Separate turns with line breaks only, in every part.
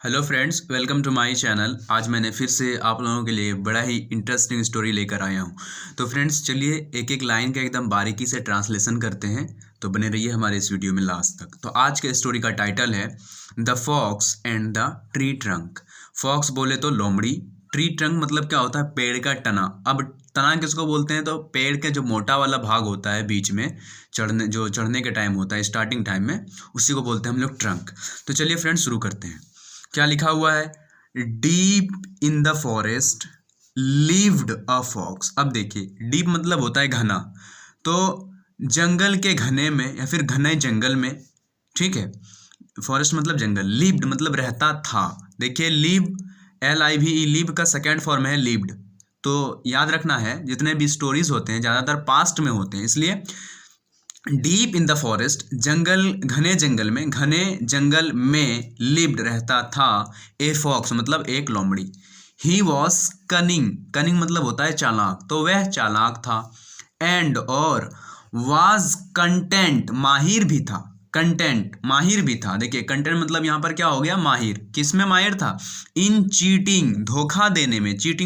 Hello friends, welcome to my channel. आज मैंने फिर से आप लोगों के लिए बड़ा ही इंटरेस्टिंग स्टोरी लेकर आया हूँ। तो फ्रेंड्स चलिए एक एक लाइन का एकदम बारीकी से ट्रांसलेशन करते हैं। तो बने रहिए हमारे इस वीडियो में लास्ट तक। तो आज के स्टोरी का टाइटल है the fox and the tree trunk. Fox बोले तो लोमड़ी, ट्री ट्रंक मतलब क्या होता है, पेड़ का तना। अब तना किसको बोलते हैं, तो पेड़ के जो मोटा वाला भाग होता है बीच में चढ़ने के टाइम होता है, स्टार्टिंग टाइम में, उसी को बोलते हैं हम लोग ट्रंक। तो चलिए फ्रेंड्स शुरू करते हैं। क्या लिखा हुआ है, deep in the forest lived a fox. अब देखिए डीप मतलब होता है घना, तो जंगल के घने में या फिर घने जंगल में, ठीक है, फॉरेस्ट मतलब जंगल, लिव्ड मतलब रहता था। देखिए लिव, LIVE, लिव का सेकेंड फॉर्म है लिव्ड। तो याद रखना है जितने भी स्टोरीज होते हैं ज़्यादातर पास्ट में होते हैं, इसलिए डीप इन द फॉरेस्ट घने जंगल में लिव्ड रहता था ए फॉक्स मतलब एक लोमड़ी। ही वॉज कनिंग मतलब होता है चालाक, तो वह चालाक था। एंड और वाज कंटेंट माहिर भी था। देखिए कंटेंट मतलब यहाँ पर क्या हो गया, माहिर। किस में माहिर था, इन चीटिंग धोखा देने में। चीट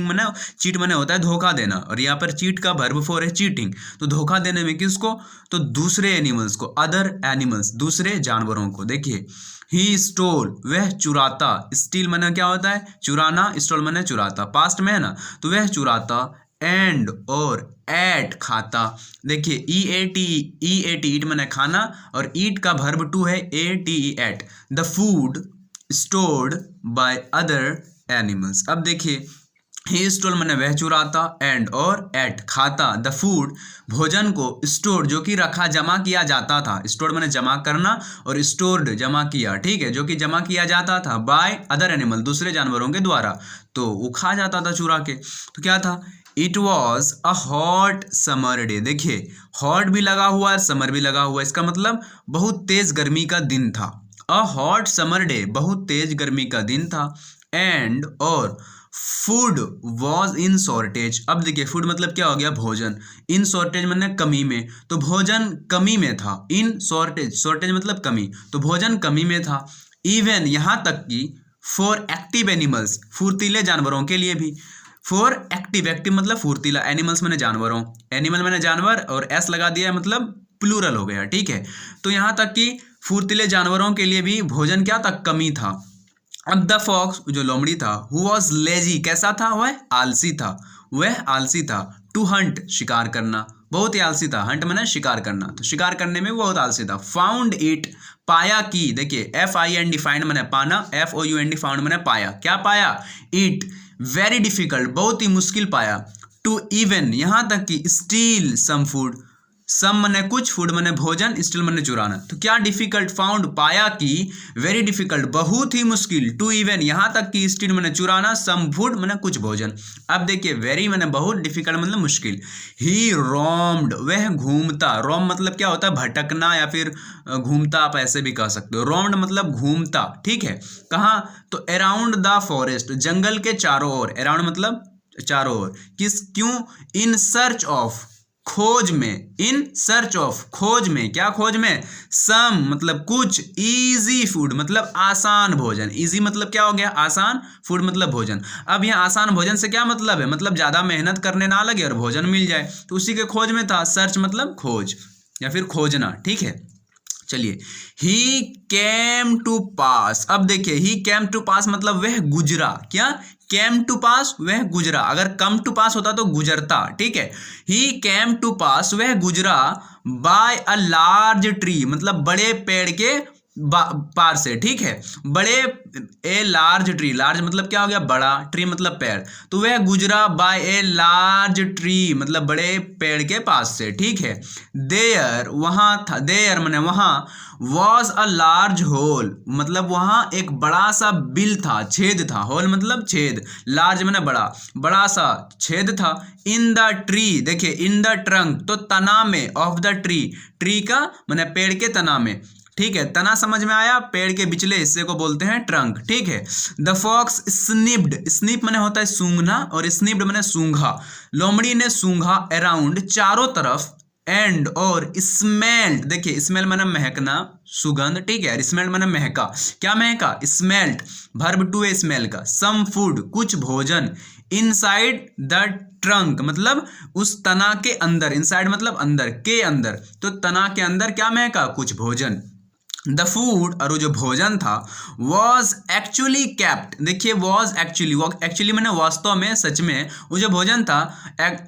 मने होता है धोखा देना, और यहाँ पर चीट का वर्ब फॉर है चीटिंग। तो धोखा देने में किसको, तो दूसरे एनिमल्स को, अदर एनिमल्स, दूसरे जानवरों को। देखिए ही स्टोल वह चुराता, स्टील मने क्या होता है चुराना, स्टोल मने चुराता, पास्ट में है ना, तो वह चुराता। एंड और एट खाता। देखिए ईएटी ईट मने खाना, और ईट का वर्ब टू है ATE ate. The food stored by other animals. अब देखिए ही स्टोल मने वह चुराता, एंड और एट खाता, द फूड भोजन को, स्टोर जो कि रखा जमा किया जाता था, स्टोर मने जमा करना, और स्टोर्ड जमा किया, ठीक है, जो कि जमा किया जाता था बाय अदर एनिमल दूसरे जानवरों के द्वारा, तो वो खा जाता था चुरा के। तो क्या था, it was a hot summer day. देखिए हॉट भी लगा हुआ है, समर भी लगा हुआ है, इसका मतलब बहुत तेज गर्मी का दिन था। अ हॉट समर डे बहुत तेज गर्मी का दिन था। एंड और फूड वॉज इन शॉर्टेज। अब देखिए फूड मतलब क्या हो गया, भोजन। इन शॉर्टेज मतलब कमी में, तो भोजन कमी में था। इन शॉर्टेज मतलब कमी, तो भोजन कमी में था। इवन यहाँ तक कि फॉर एक्टिव एनिमल्स, फुर्तीले जानवरों के लिए भी। फॉर एक्टिव मतलब फुर्तीला, एनिमल्स मैंने जानवरों, एनिमल मैंने जानवर, और एस लगा दिया है मतलब प्लूरल हो गया, ठीक है। तो यहाँ तक कि फुर्तीले जानवरों के लिए भी भोजन क्या था, कमी था। अब द फॉक्स जो लोमड़ी था, हु वॉज लेजी, कैसा था, वह आलसी था। टू हंट शिकार करना, बहुत ही आलसी था। हंट मैंने शिकार करना, तो शिकार करने में बहुत आलसी था। फाउंड इट पाया कि, देखिए FIND फाइंड मैंने पाना, FOUND फाउंड मैंने पाया, क्या पाया, इट वेरी डिफिकल्ट बहुत ही मुश्किल पाया। टू इवन यहाँ तक कि स्टील सम फूड, सम मने कुछ, फूड मने भोजन, स्टील मने चुराना। तो क्या डिफिकल्ट, फाउंड पाया कि, वेरी डिफिकल्ट बहुत ही मुश्किल, टू इवन यहाँ तक कि स्टील मने चुराना, सम फूड मने कुछ भोजन। अब देखिए वेरी मने बहुत, डिफिकल्ट मतलब मुश्किल। ही रोम्ड वह घूमता, रोम मतलब क्या होता है भटकना या फिर घूमता, आप ऐसे भी कह सकते हो। रोम्ड मतलब घूमता, ठीक है, कहाँ, तो अराउंड द फॉरेस्ट, जंगल के चारों ओर, अराउंड मतलब चारों ओर, क्यों, इन सर्च ऑफ खोज में, इन सर्च ऑफ खोज में, क्या खोज में, सम मतलब कुछ, इजी फूड मतलब आसान भोजन, इजी मतलब क्या हो गया आसान, फूड मतलब भोजन। अब यहाँ आसान भोजन से क्या मतलब है, मतलब ज़्यादा मेहनत करने ना लगे और भोजन मिल जाए, तो उसी के खोज में था। सर्च मतलब खोज या फिर खोजना, ठीक है। चलिए ही केम टू पास। अब देखिए ही केम टू पास मतलब वह गुजरा, क्या, केम टू पास वह गुजरा, अगर कम टू पास होता तो गुजरता, ठीक है। ही केम टू पास वह गुजरा बाय अ लार्ज ट्री मतलब बड़े पेड़ के पार से, ठीक है, बड़े, ए लार्ज ट्री, लार्ज मतलब क्या हो गया बड़ा, ट्री मतलब पेड़, तो वह गुजरा बाय ए लार्ज ट्री मतलब बड़े पेड़ के पास से, ठीक है। देयर वहाँ था, देयर मने वहाँ, वॉज अ लार्ज होल मतलब वहाँ एक बड़ा सा बिल था, छेद था, होल मतलब छेद, लार्ज मने बड़ा, बड़ा सा छेद था। इन द ट्री, देखिए इन द ट्रंक तो तना में, ऑफ द ट्री, ट्री का मने पेड़ के तना में, ठीक है, तना समझ में आया, पेड़ के बिचले हिस्से को बोलते हैं ट्रंक, ठीक है। द फॉक्स स्निप्ड, स्निप मने होता है सूंघना, और स्निप्ड मने सूंघा, लोमड़ी ने सूंघा, अराउंड चारों तरफ, एंड और स्मेल्ट, देखिए स्मेल माने महकना, सुगंध, ठीक है, स्मेल माने महका, क्या महका, स्मेल्ट, वर्ब टू है स्मेल का, सम फूड कुछ भोजन, इनसाइड द ट्रंक मतलब उस तना के अंदर, इनसाइड मतलब अंदर, के अंदर, तो तना के अंदर क्या महका, कुछ भोजन। द फूड और वो जो भोजन था वॉज एक्चुअली कैप्ट, देखिए वॉज एक्चुअली मैंने वास्तव में, सच में, वो जो भोजन था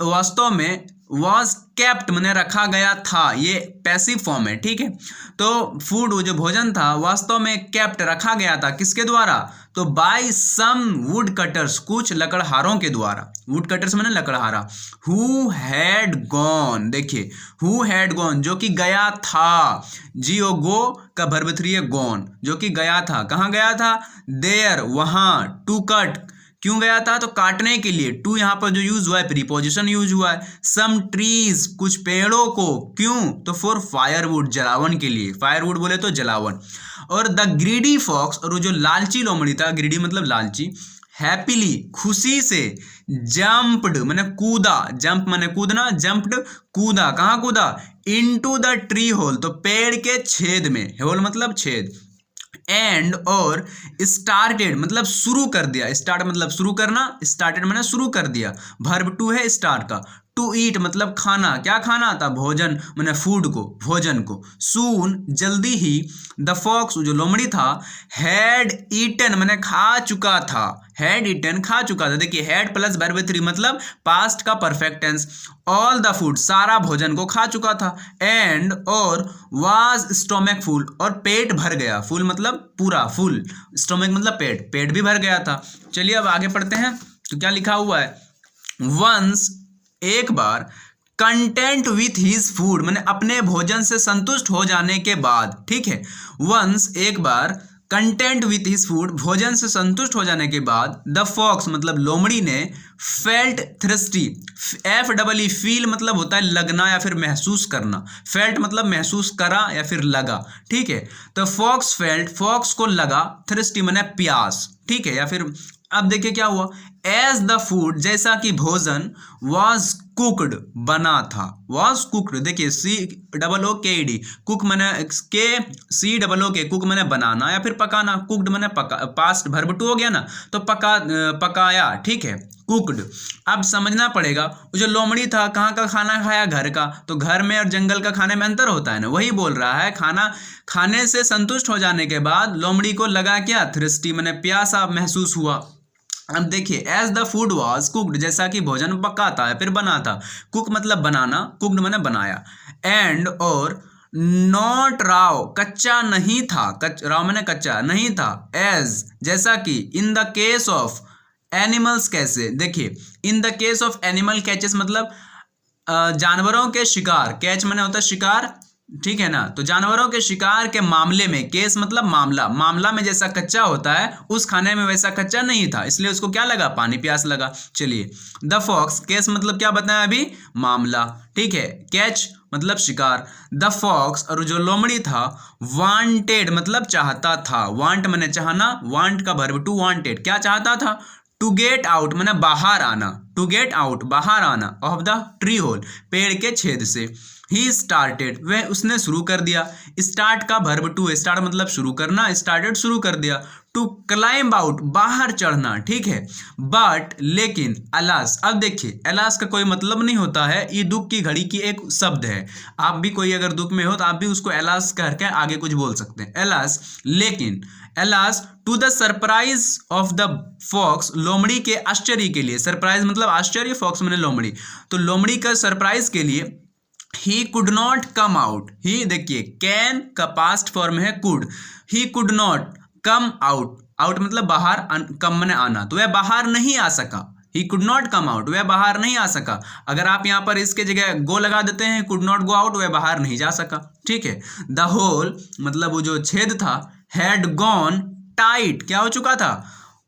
वास्तव में वॉज कैप्ट मैंने रखा गया था, ये पैसिव फॉर्म है, ठीक है। तो फूड वो जो भोजन था वास्तव में कैप्ट रखा गया था, किसके द्वारा, तो बाय सम वुड कटर्स, कुछ लकड़हारों के द्वारा, वुड कटर्स मैंने लकड़हारा, हु हैड गॉन, देखिए हु हैड गॉन जो कि गया था, जी ओ गो का वर्ब 3 है गॉन, जो कि गया था, कहाँ गया था, देयर वहां, टू कट क्यों गया था, तो काटने के लिए, टू यहाँ पर जो यूज हुआ है प्रीपोजिशन यूज हुआ है, सम ट्रीज कुछ पेड़ों को, क्यों, तो फॉर फायरवुड जलावन के लिए, फायरवुड बोले तो जलावन। और द ग्रीडी फॉक्स और वो जो लालची लोमड़ी था, ग्रीडी मतलब लालची, हैप्पीली खुशी से, जंप्ड मैंने कूदा, जंप मैंने कूदना, जंप्ड कूदा, कहाँ कूदा, इनटू द ट्री होल, तो पेड़ के छेद में, होल मतलब छेद, एंड और स्टार्टेड मतलब शुरू कर दिया, स्टार्ट मतलब शुरू करना, स्टार्टेड मैंने शुरू कर दिया, वर्ब टू है स्टार्ट का, टू ईट मतलब खाना, क्या खाना था, भोजन मैंने फूड को, भोजन को, सून जल्दी ही, द फॉक्स जो लोमड़ी था, हैड ईटन मैंने खा चुका था, हैड ईटन खा चुका था, देखिए हैड प्लस वर्ब 3 मतलब पास्ट का perfect tense, all the food सारा भोजन को खा चुका था, एंड और वाज स्टोमक फुल और पेट भर गया, फुल मतलब पूरा, फुल, स्टोमक मतलब पेट, पेट भी भर गया था। चलिए अब आगे पढ़ते हैं, तो क्या लिखा हुआ है, वंस एक बार, कंटेंट विथ हिज फूड मैंने अपने भोजन से संतुष्ट हो जाने के बाद, ठीक है, वंस एक बार, कंटेंट विथ हिज फूड भोजन से संतुष्ट हो जाने के बाद, द फॉक्स मतलब लोमड़ी ने, felt thirsty, F double E feel मतलब होता है लगना या फिर महसूस करना, फेल्ट मतलब महसूस करा या फिर लगा, ठीक है, तो फॉक्स फेल्ट फॉक्स को लगा, थ्रस्टी मैंने प्यास, ठीक है, या फिर अब देखिए क्या हुआ, एज द फूड जैसा कि भोजन, वॉज कुकड बना था, वॉज कुकड, देखिए सी डबल ओ के डी, कुक मैंने के सी डबल ओ के, कुक मैंने बनाना या फिर पकाना, कुकड मैंने पका, पास्ट वर्ब टू हो गया ना, तो पकाया, ठीक है, कुकड। अब समझना पड़ेगा वो जो लोमड़ी था कहाँ का खाना खाया, घर का, तो घर में और जंगल का खाने में अंतर होता है ना, वही बोल रहा है, खाना खाने से संतुष्ट हो जाने के बाद लोमड़ी को लगा क्या, थ्रस्टी मैंने प्यासा महसूस हुआ। अब देखिए as the food was cooked जैसा कि भोजन पका था फिर बना था, कुक मतलब बनाना, कुकड मैंने बनाया, एंड और नॉट राव कच्चा नहीं था, राव मैंने कच्चा नहीं था, एज जैसा कि, in the case of animals कैसे, देखिए in the case of animal catches मतलब जानवरों के शिकार, कैच मैंने होता है शिकार, ठीक है ना, तो जानवरों के शिकार के मामले में, केस मतलब मामला, मामला में जैसा कच्चा होता है उस खाने में वैसा कच्चा नहीं था, इसलिए उसको क्या लगा, पानी प्यास लगा। चलिए द फॉक्स, केस मतलब क्या बताया अभी, मामला, ठीक है, कैच मतलब शिकार, द फॉक्स और जो लोमड़ी था, वांटेड मतलब चाहता था, वांट मैंने चाहना, वांट का वर्ब टू वांटेड, क्या चाहता था, टू गेट आउट मैंने बाहर आना, टू गेट आउट बाहर आना, ऑफ द ट्री होल पेड़ के छेद से, ही स्टार्टेड वह उसने शुरू कर दिया, स्टार्ट का वर्ब टू है, स्टार्ट मतलब शुरू करना, स्टार्टेड शुरू कर दिया, टू क्लाइंब आउट बाहर चढ़ना, ठीक है, बट लेकिन, अलास, अब देखिए अलास का कोई मतलब नहीं होता है, ये दुख की घड़ी की एक शब्द है, आप भी कोई अगर दुख में हो तो आप भी उसको अलास करके आगे कुछ बोल सकते हैं, अलास, लेकिन, alas to the surprise of the fox लोमड़ी के आश्चर्य के लिए, सरप्राइज मतलब आश्चर्य, फॉक्स मैंने लोमड़ी, तो लोमड़ी का सरप्राइज के लिए, he could not come out, he देखिए कैन का पास्ट फॉर्म है could, he could not come out, out मतलब बाहर, कम मैंने आना, तो वह बाहर नहीं आ सका, ही कुड नॉट कम आउट वह बाहर नहीं आ सका, अगर आप यहाँ पर इसके जगह गो लगा देते हैं, कुड नॉट गो आउट वह बाहर नहीं जा सका, ठीक है, द होल मतलब वो जो छेद था, हैड गॉन टाइट, क्या हो चुका था,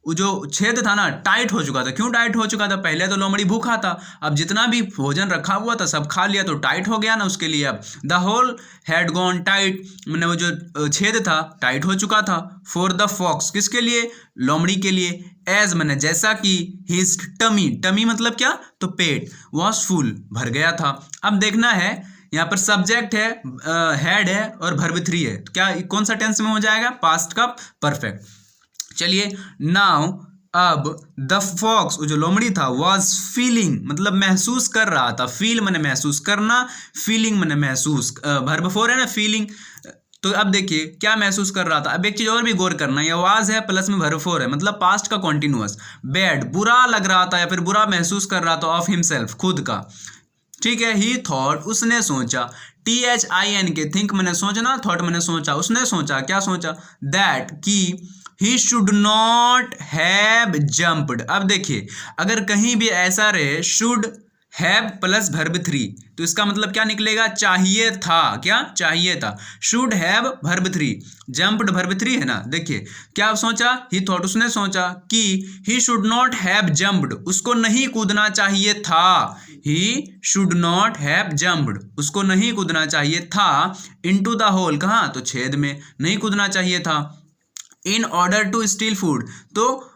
वो जो छेद था ना टाइट हो चुका था, क्यों टाइट हो चुका था, पहले तो लोमड़ी भूखा था, अब जितना भी भोजन रखा हुआ था सब खा लिया तो टाइट हो गया ना उसके लिए, अब the hole had gone tight मैंने वो जो छेद था टाइट हो चुका था, फॉर द फॉक्स किसके लिए, लोमड़ी के लिए, एज मैंने जैसा कि, हिज टमी, टमी मतलब क्या, तो पेट, वॉज फुल भर गया था। अब देखना है यहाँ पर सब्जेक्ट है, हेड है और वर्ब 3 है, तो क्या कौन सा टेंस में हो जाएगा? पास्ट का परफेक्ट। चलिए नाउ अब द फॉक्स, जो लोमड़ी था, वॉज फीलिंग मतलब महसूस कर रहा था, फील मैंने महसूस करना, फीलिंग मैंने महसूस, वर्ब 4 है ना फीलिंग। तो अब देखिए क्या महसूस कर रहा था। अब एक चीज और भी गौर करना, ये वाज है प्लस में वर्ब 4 है, मतलब पास्ट का कॉन्टिन्यूअस। बैड बुरा लग रहा था या फिर बुरा महसूस कर रहा था, ऑफ हिमसेल्फ खुद का, ठीक है। ही थॉट उसने सोचा, THINK थिंक मैंने सोचना, थॉट मैंने सोचा, उसने सोचा, क्या सोचा? दैट कि he should not have jumped. अब देखिए अगर कहीं भी ऐसा रहे शुड हैव प्लस वर्ब 3 तो इसका मतलब क्या निकलेगा? चाहिए था, क्या चाहिए था? Should have verb 3, jumped verb 3 है ना। देखिए क्या सोचा? ही थॉट उसने सोचा कि he should not have jumped, उसको नहीं कूदना चाहिए था। He should not have jumped, उसको नहीं कूदना चाहिए था। इनटू द होल, कहाँ? तो छेद में नहीं कूदना चाहिए था। In order to steal food, तो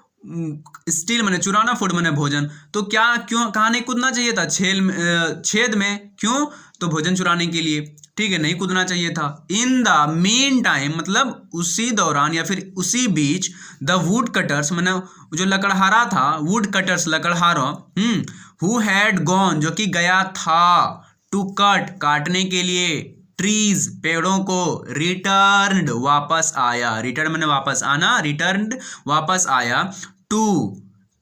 स्टील मैंने चुराना, फूड मैंने भोजन, तो क्या क्यों कहाँ नहीं कूदना चाहिए था? छेद में, क्यों? तो भोजन चुराने के लिए, ठीक है, नहीं कूदना चाहिए था। इन द मीन टाइम मतलब उसी दौरान या फिर उसी बीच, द वुड कटर्स मैंने जो लकड़हारा था, वुड कटर्स लकड़हारा, हु हैड गॉन जो कि गया था, टू कट काटने के लिए, ट्रीज पेड़ों को, रिटर्न्ड वापस आया, रिटर्न मैंने वापस आना, रिटर्न्ड वापस आया, टू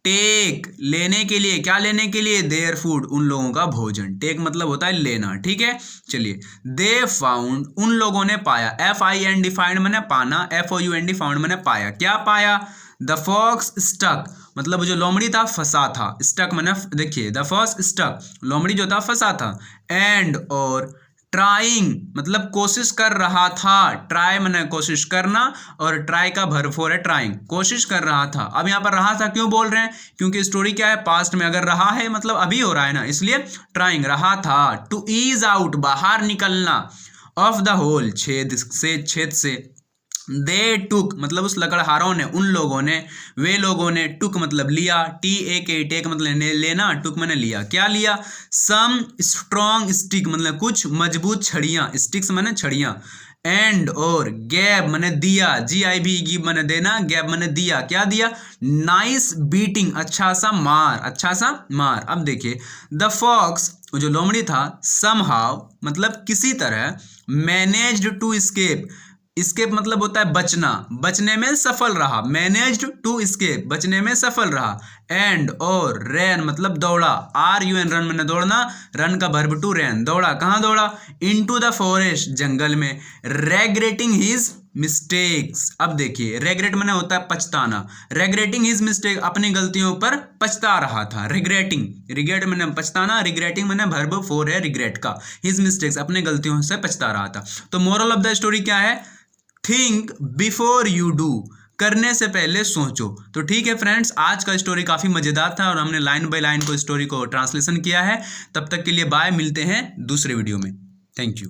टेक लेने के लिए, क्या लेने के लिए? देयर फूड उन लोगों का भोजन, टेक मतलब होता है लेना, ठीक है। चलिए दे फाउंड उन लोगों ने पाया, FIND फाइंड मैंने पाना, FOUND फाउंड मैंने पाया, क्या पाया? द फॉक्स स्टक मतलब जो लोमड़ी था फंसा था, स्टक मैंने, देखिए द फॉक्स स्टक लोमड़ी जो था फंसा था, एंड और ट्राइंग मतलब कोशिश कर रहा था, ट्राई मैंने कोशिश करना और ट्राई का वर्ब 4 है ट्राइंग, कोशिश कर रहा था। अब यहाँ पर रहा था क्यों बोल रहे हैं? क्योंकि स्टोरी क्या है? पास्ट में, अगर रहा है मतलब अभी हो रहा है ना, इसलिए ट्राइंग रहा था। टू ईज आउट बाहर निकलना, ऑफ द होल छेद से। दे टुक मतलब उस लकड़हारों ने, उन लोगों ने, वे लोगों ने, टुक मतलब लिया, TAK टेक मतलब लेना, टुक मैंने लिया, क्या लिया? सम स्ट्रॉन्ग स्टिक मतलब कुछ मजबूत छड़ियाँ, स्टिक्स मैंने छड़ियाँ, एंड और गैब मैंने दिया, GIB गिव मैंने देना, गैब मैंने दिया, क्या दिया? नाइस बीटिंग अच्छा सा मार, अच्छा सा मार। अब देखिए द फॉक्स जो लोमड़ी था, समहाउ मतलब किसी तरह, मैनेज्ड टू स्केप, स्केप मतलब होता है बचना, बचने में सफल रहा, मैनेज्ड टू स्केप बचने में सफल रहा, एंड और रैन मतलब दौड़ा, RUN रन मैंने दौड़ना, रन का वर्ब टू रैन, दौड़ा, कहाँ दौड़ा? इनटू द फॉरेस्ट जंगल में, रेग्रेटिंग हिज मिस्टेक्स। अब देखिए रेग्रेट मैंने होता है पछताना, रेग्रेटिंग हिज मिस्टेक अपनी गलतियों पर पछता रहा था, रिग्रेटिंग, रिग्रेट मैंने पछताना, रिग्रेटिंग मैंने वर्ब 4 है रिग्रेट का, हिज मिस्टेक्स अपने गलतियों से पछता रहा था। तो मोरल ऑफ द स्टोरी क्या है? थिंक बिफोर यू डू, करने से पहले सोचो। तो ठीक है फ्रेंड्स, आज का स्टोरी काफ़ी मज़ेदार था और हमने लाइन बाय लाइन को स्टोरी को ट्रांसलेशन किया है। तब तक के लिए बाय, मिलते हैं दूसरे वीडियो में। Thank you.